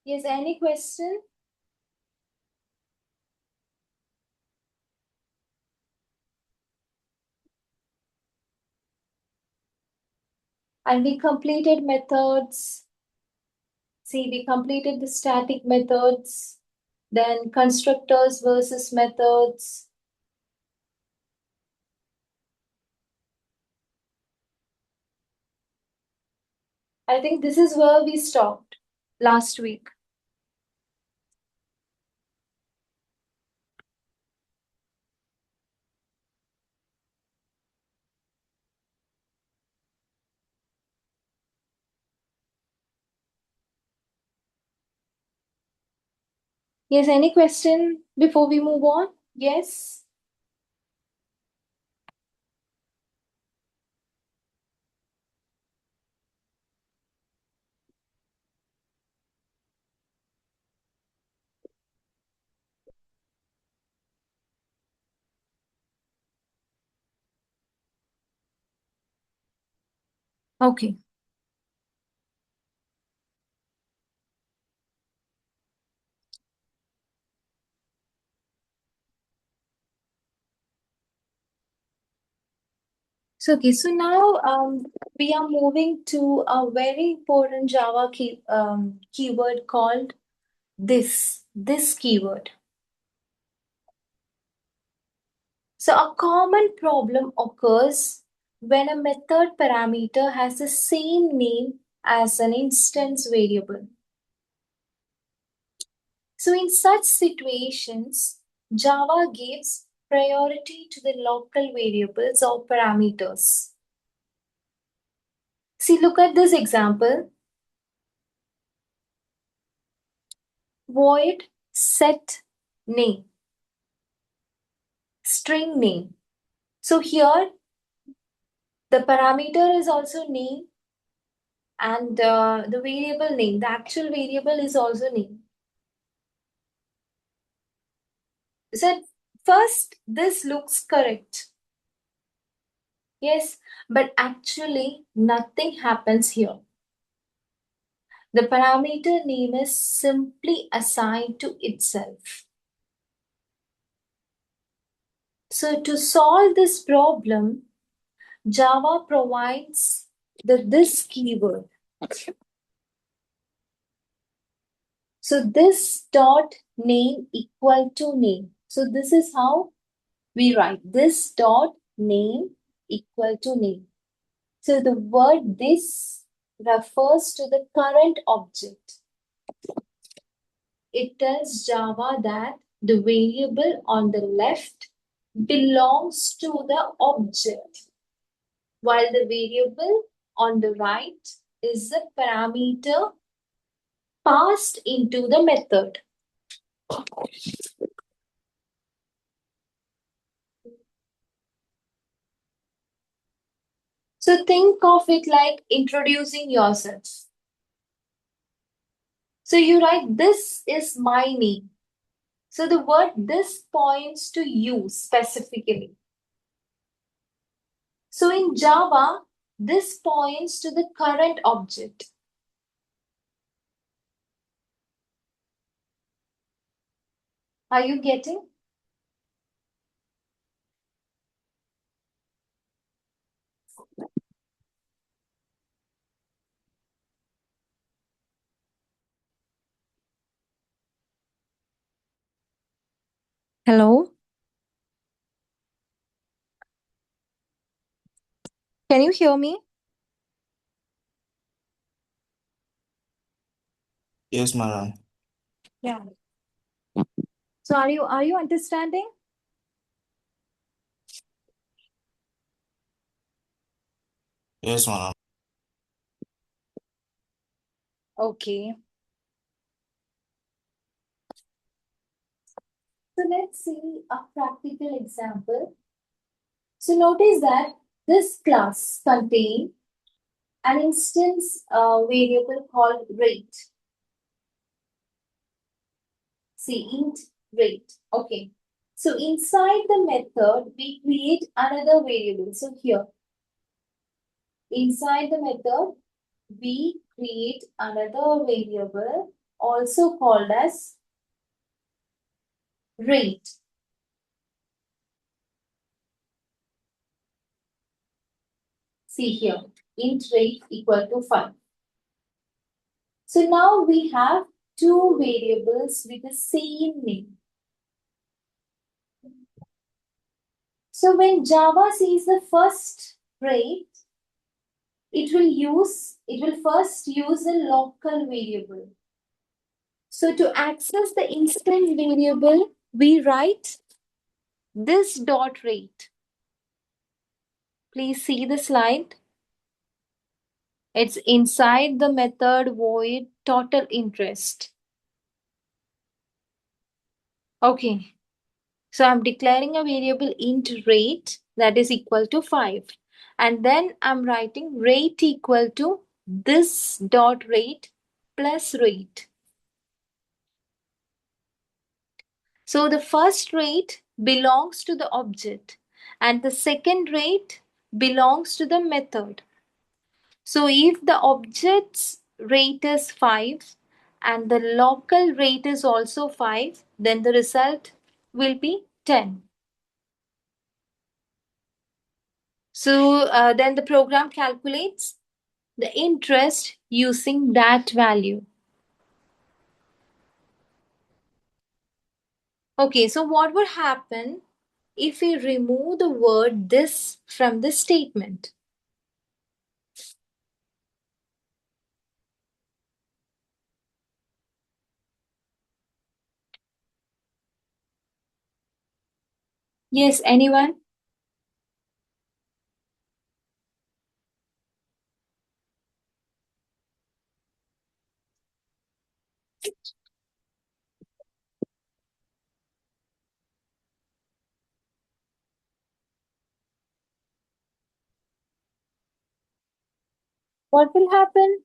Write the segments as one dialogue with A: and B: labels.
A: Yes, any question? And we completed methods. See, we completed the static methods, then constructors versus methods. I think this is where we stopped last week. Yes, any question before we move on? Yes? Okay. So now we are moving to a very important Java keyword called this keyword. So a common problem occurs when a method parameter has the same name as an instance variable. So in such situations, Java gives priority to the local variables or parameters. See, look at this example. Void set name, string name. So here, the parameter is also name and the variable name, the actual variable is also name. So first, this looks correct. Yes, but actually nothing happens here. The parameter name is simply assigned to itself. So to solve this problem, Java provides this keyword. So this dot name equal to name. So this is how we write this dot name equal to name. So the word this refers to the current object. It tells Java that the variable on the left belongs to the object, while the variable on the right is the parameter passed into the method. So think of it like introducing yourself. So you write, this is my name. So the word this points to you specifically. So in Java, this points to the current object. Are you getting? Hello? Can you hear me?
B: Yes, madam.
A: Yeah. So are you understanding?
B: Yes, madam.
A: Okay. So let's see a practical example. So notice that this class contains an instance variable called rate. See, int rate. Okay. So inside the method, we create another variable. So here, inside the method, we create another variable also called as rate. See here, int rate equal to 5. So now we have two variables with the same name. So when Java sees the first rate, it will first use a local variable. So to access the instance variable, we write this dot rate. Please see the slide. It's inside the method void total interest. Okay. So I'm declaring a variable int rate that is equal to 5. And then I'm writing rate equal to this dot rate plus rate. So the first rate belongs to the object and the second rate belongs to the method. So if the object's rate is 5 and the local rate is also 5, then the result will be 10. So then the program calculates the interest using that value. Okay, so what would happen if we remove the word this from the statement? Yes, anyone? What will happen?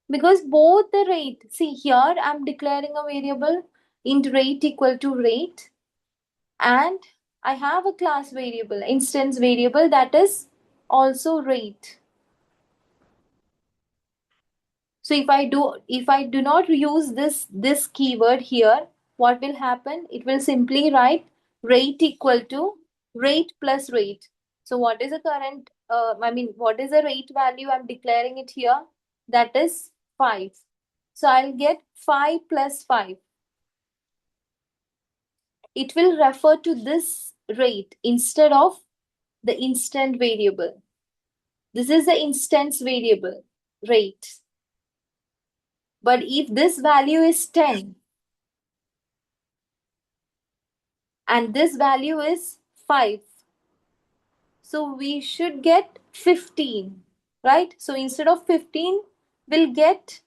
A: Because both the rate, see here I'm declaring a variable int rate equal to rate, and I have a class variable, instance variable that is also rate. So if I do not use this keyword here, what will happen? It will simply write rate equal to rate plus rate. So what is the current what is the rate value? I'm declaring it here. That is 5. So I'll get 5 plus 5. It will refer to this rate instead of the instant variable. This is the instance variable, rate. But if this value is 10 and this value is 5, so we should get 15, right? So instead of 15, we'll get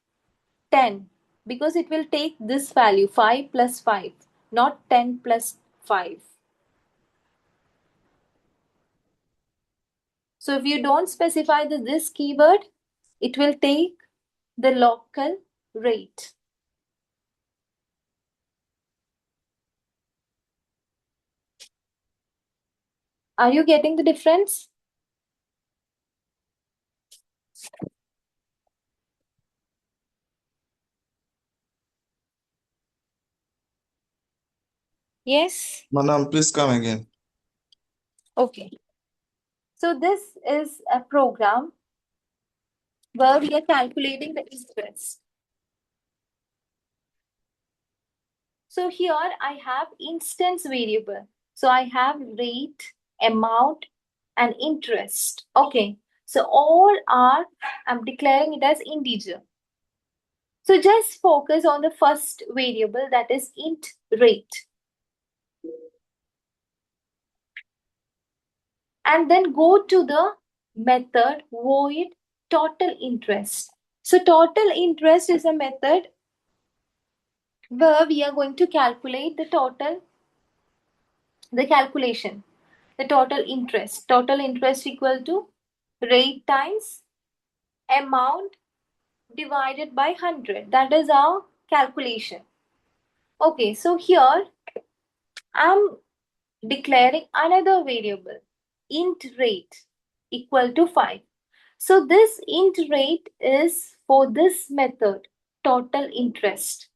A: 10, because it will take this value 5 plus 5, not 10 plus 5. So if you don't specify this keyword, it will take the local rate. Are you getting the difference? Yes?
B: Madam, please come again.
A: Okay. So this is a program where we are calculating the interest. So here I have instance variable. So I have rate, amount, and interest. Okay. So all are, I'm declaring it as integer. So just focus on the first variable, that is int rate. And then go to the method void total interest. So total interest is a method where we are going to calculate the calculation, the total interest. Total interest equal to rate times amount divided by 100. That is our calculation. Okay, so here I'm declaring another variable, int rate equal to 5. So this int rate is for this method, total interest.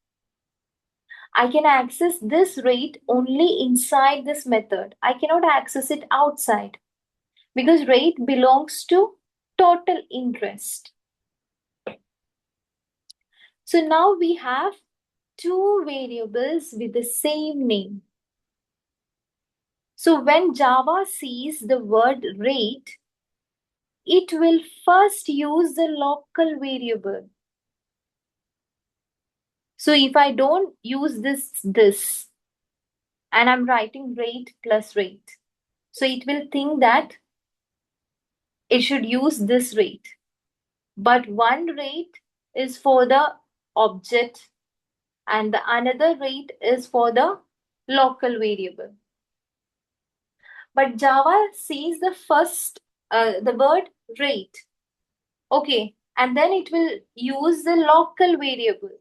A: I can access this rate only inside this method. I cannot access it outside because rate belongs to total interest. So now we have two variables with the same name. So when Java sees the word rate, it will first use the local variable. So if I don't use this, and I'm writing rate plus rate, so it will think that it should use this rate. But one rate is for the object and the another rate is for the local variable. But Java sees the word rate. Okay, and then it will use the local variable.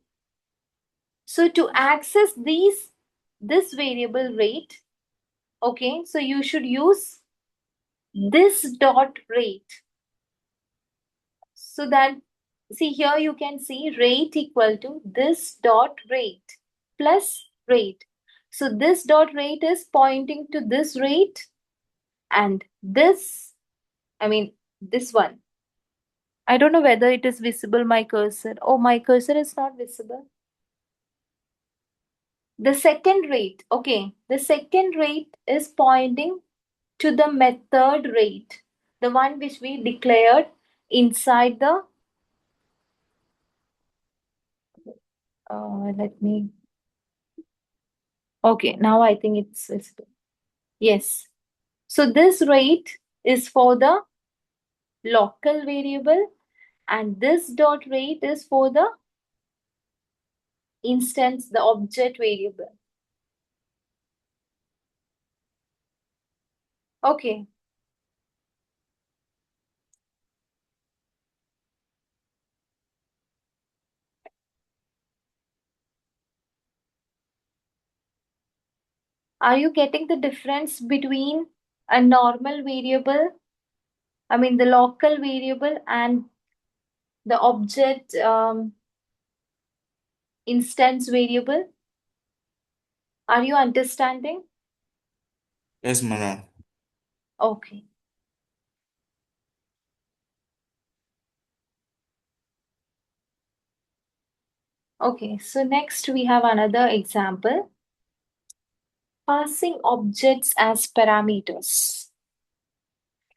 A: So to access this variable rate, okay, so you should use this dot rate. So that, see here you can see rate equal to this dot rate plus rate. So this dot rate is pointing to this rate and this one. I don't know whether it is visible, my cursor. Oh, my cursor is not visible. The second rate, okay, the second rate is pointing to the method rate, the one which we declared inside the, let me, okay, now I think it's visible. Yes. So this rate is for the local variable and this dot rate is for the instance, the object variable. Okay. Are you getting the difference between a normal variable, the local variable and the object instance variable? Are you understanding?
B: Yes, madam.
A: Okay. Okay, so next we have another example. Passing objects as parameters.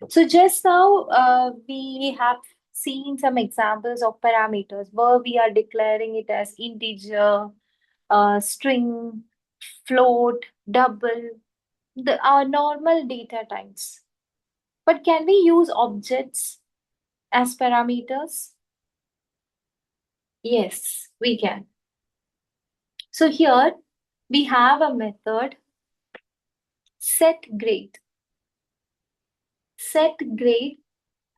A: So just now we have seen some examples of parameters where we are declaring it as integer, string, float, double, our normal data types. But can we use objects as parameters? Yes, we can. So here we have a method setGrade. SetGrade,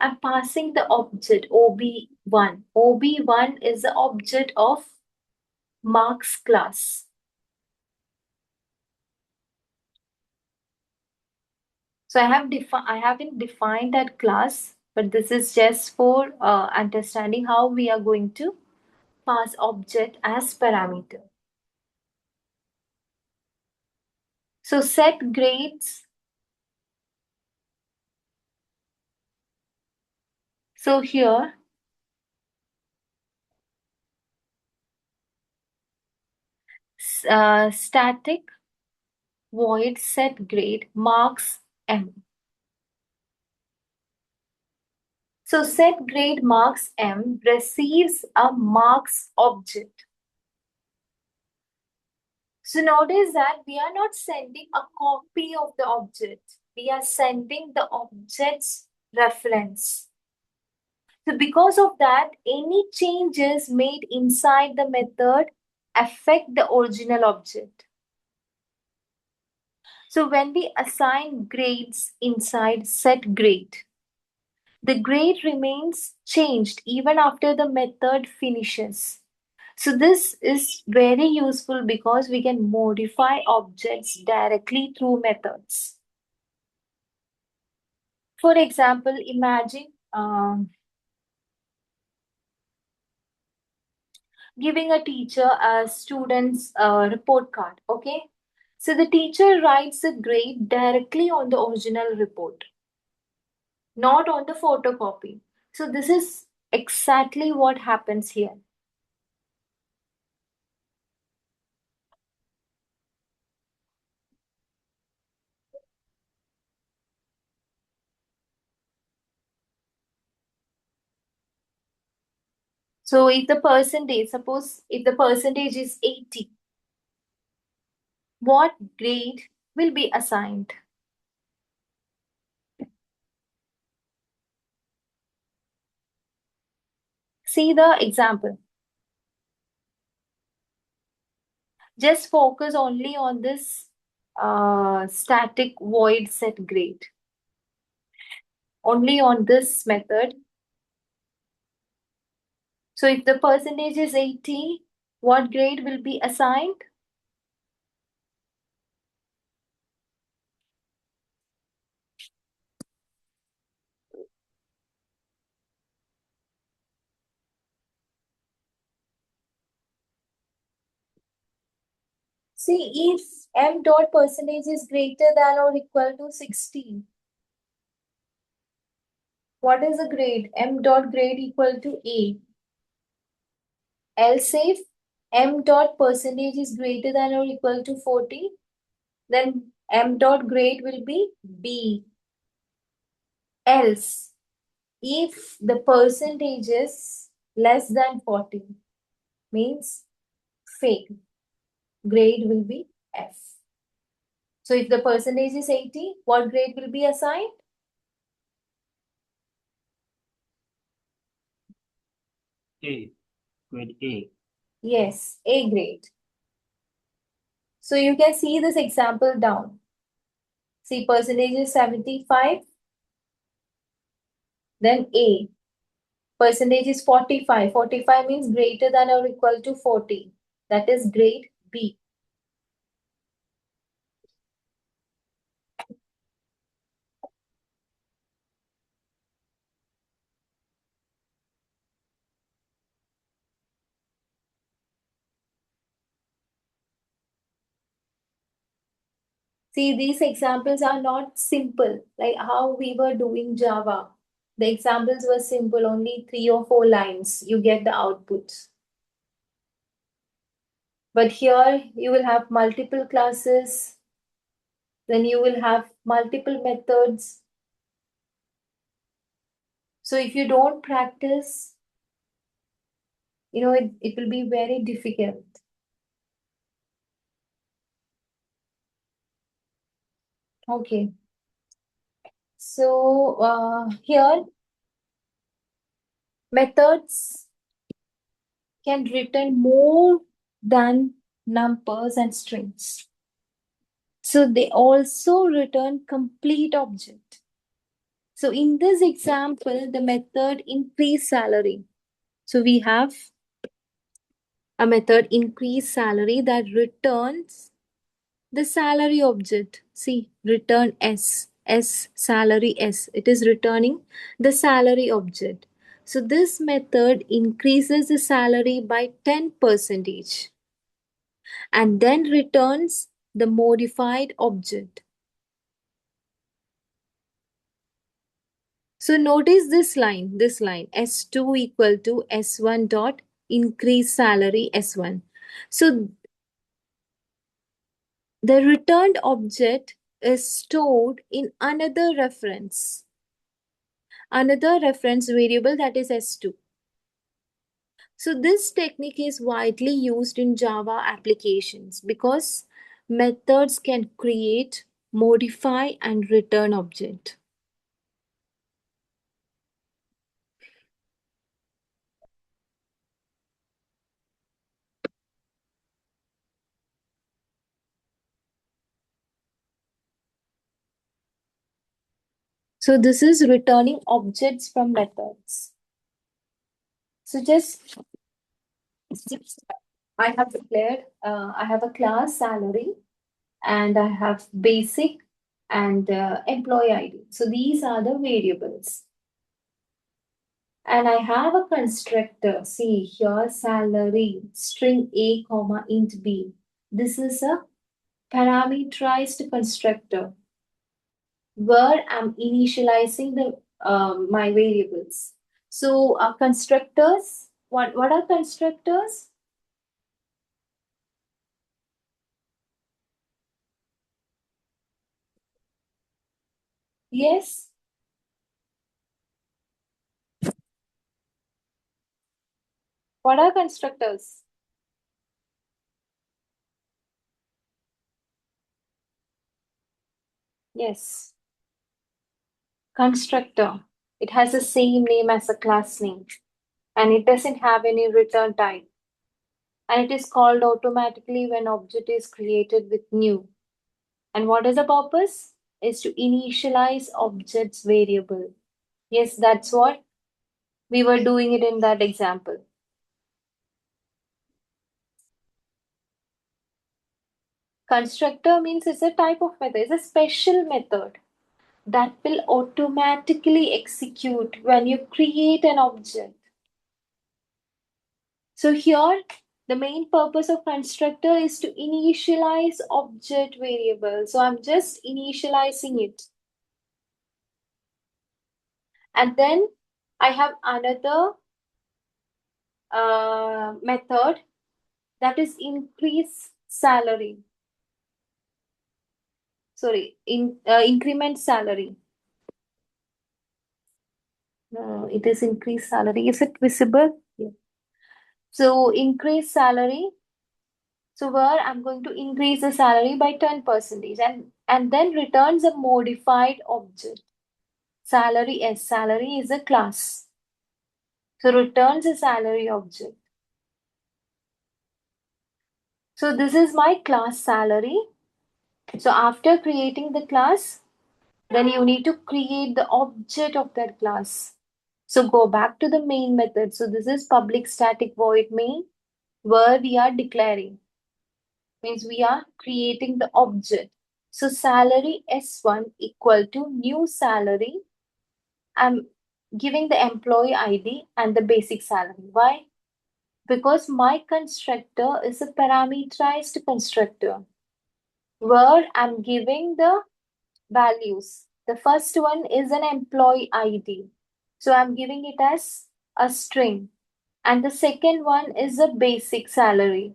A: I'm passing the object OB1. OB1 is the object of marks class. So I haven't defined that class, but this is just for understanding how we are going to pass object as parameter. So set grades. So here static void set grade marks M. So set grade marks M receives a marks object. So notice that we are not sending a copy of the object. We are sending the object's reference. So because of that, any changes made inside the method affect the original object. So when we assign grades inside set grade, the grade remains changed even after the method finishes. So this is very useful because we can modify objects directly through methods. For example, imagine giving a teacher a student's report card. Okay. So the teacher writes the grade directly on the original report, not on the photocopy. So this is exactly what happens here. So if the percentage, suppose if the percentage is 80, what grade will be assigned? See the example. Just focus only on this static void set grade, only on this method. So if the percentage is 80, what grade will be assigned? See, if m dot percentage is greater than or equal to 16, what is the grade? M dot grade equal to A. Else if m dot percentage is greater than or equal to 40, then m dot grade will be B. Else, if the percentage is less than 40, means fail, grade will be F. So if the percentage is 80, what grade will be assigned?
B: A. Grade A.
A: Yes, A grade. So you can see this example down. See, percentage is 75, then A. Percentage is 45. 45 means greater than or equal to 40. That is grade B. See, these examples are not simple, like how we were doing Java. The examples were simple, only 3 or 4 lines. You get the output. But here you will have multiple classes, then you will have multiple methods. So if you don't practice, it will be very difficult. Okay. So here methods can return more than numbers and strings. So they also return complete object. So in this example, the method increase salary. So we have a method increase salary that returns the salary object. See, return S salary S. It is returning the salary object. So this method increases the salary by 10 percentage and then returns the modified object. So notice this line S2 equal to S1 dot increase salary S1. So the returned object is stored in another reference variable, that is S2. So this technique is widely used in Java applications because methods can create, modify and return object. So this is returning objects from methods. So just I have declared I have a class salary and I have basic and employee ID. So these are the variables. And I have a constructor. See here, salary, string A, comma, int B. This is a parameterized constructor where I'm initializing the my variables. So constructors, what are constructors? Yes. What are constructors? Yes. Constructor. It has the same name as a class name and it doesn't have any return type. And it is called automatically when object is created with new. And what is the purpose? Is to initialize object's variable. Yes, that's what we were doing it in that example. Constructor means it's a type of method, it's a special method that will automatically execute when you create an object. So here, the main purpose of constructor is to initialize object variable. So I'm just initializing it. And then I have another method that is increase salary. Sorry, increment salary. No, it is increase salary. Is it visible? Yeah. So increase salary. So where I'm going to increase the salary by 10% and then returns a modified object. Salary S. Salary is a class. So returns a salary object. So this is my class salary. So after creating the class, then you need to create the object of that class. So go back to the main method. So this is public static void main where we are declaring. Means we are creating the object. So salary S1 equal to new salary. I'm giving the employee ID and the basic salary. Why? Because my constructor is a parameterized constructor where I'm giving the values. The first one is an employee ID. So I'm giving it as a string. And the second one is a basic salary.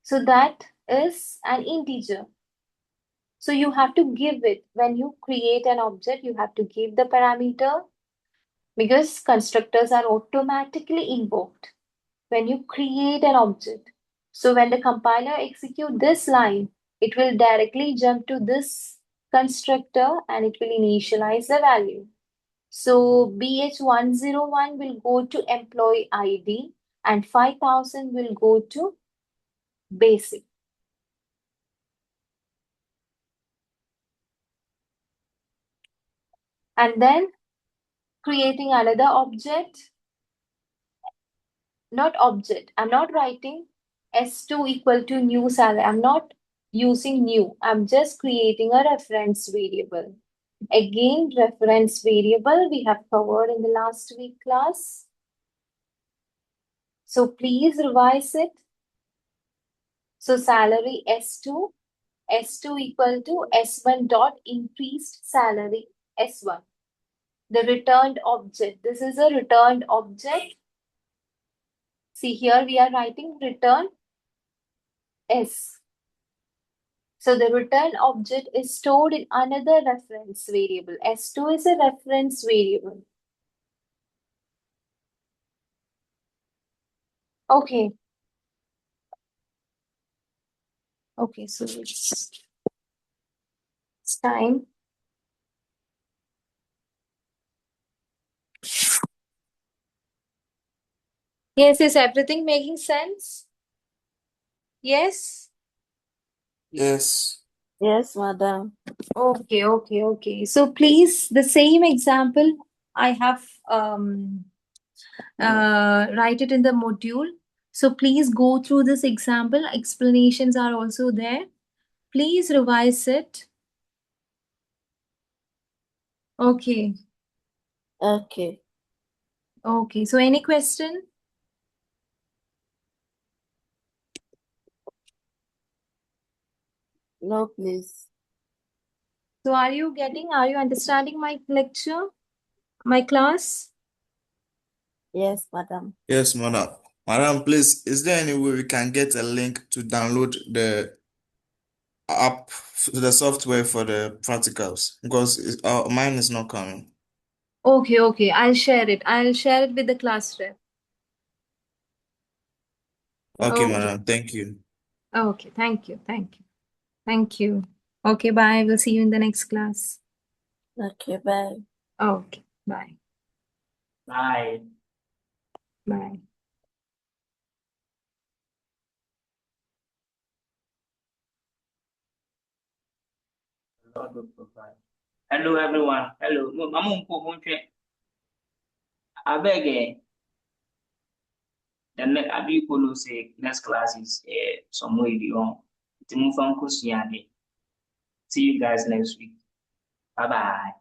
A: So that is an integer. So you have to give it when you create an object, you have to give the parameter because constructors are automatically invoked when you create an object. So when the compiler execute this line, it will directly jump to this constructor and it will initialize the value. So BH101 will go to employee ID and 5000 will go to basic. And then creating another object, not object. I'm not writing S2 equal to new salary. I'm not using new. I'm just creating a reference variable. Again, reference variable we have covered in the last week class. So please revise it. So salary S2, S2 equal to S1 dot increased salary S1. The returned object. This is a returned object. See here we are writing return S. So the return object is stored in another reference variable. S2 is a reference variable. Okay. Okay, so it's time. Yes, is everything making sense? Yes?
C: Yes.
D: Yes, madam.
A: Okay. So please, the same example I have write it in the module. So please go through this example. Explanations are also there. Please revise it. Okay.
D: Okay.
A: Okay, so any question?
D: No, please.
A: So are you understanding my lecture, my class?
D: Yes, madam.
C: Yes, madam. Madam, please, is there any way we can get a link to download the app, the software for the practicals? Because mine is not coming.
A: Okay, I'll share it. I'll share it with the class rep.
C: Okay,
A: Okay.
C: madam. Thank you.
A: Okay, thank you. Thank you. Okay, bye. We'll see you in the next class.
D: Okay, bye.
A: Okay, bye.
B: Bye.
A: Bye.
B: Lord will provide. Hello, everyone. Hello. Mama, I beg. The next, abi follow say next class is somewhere beyond. See you guys next week. Bye bye.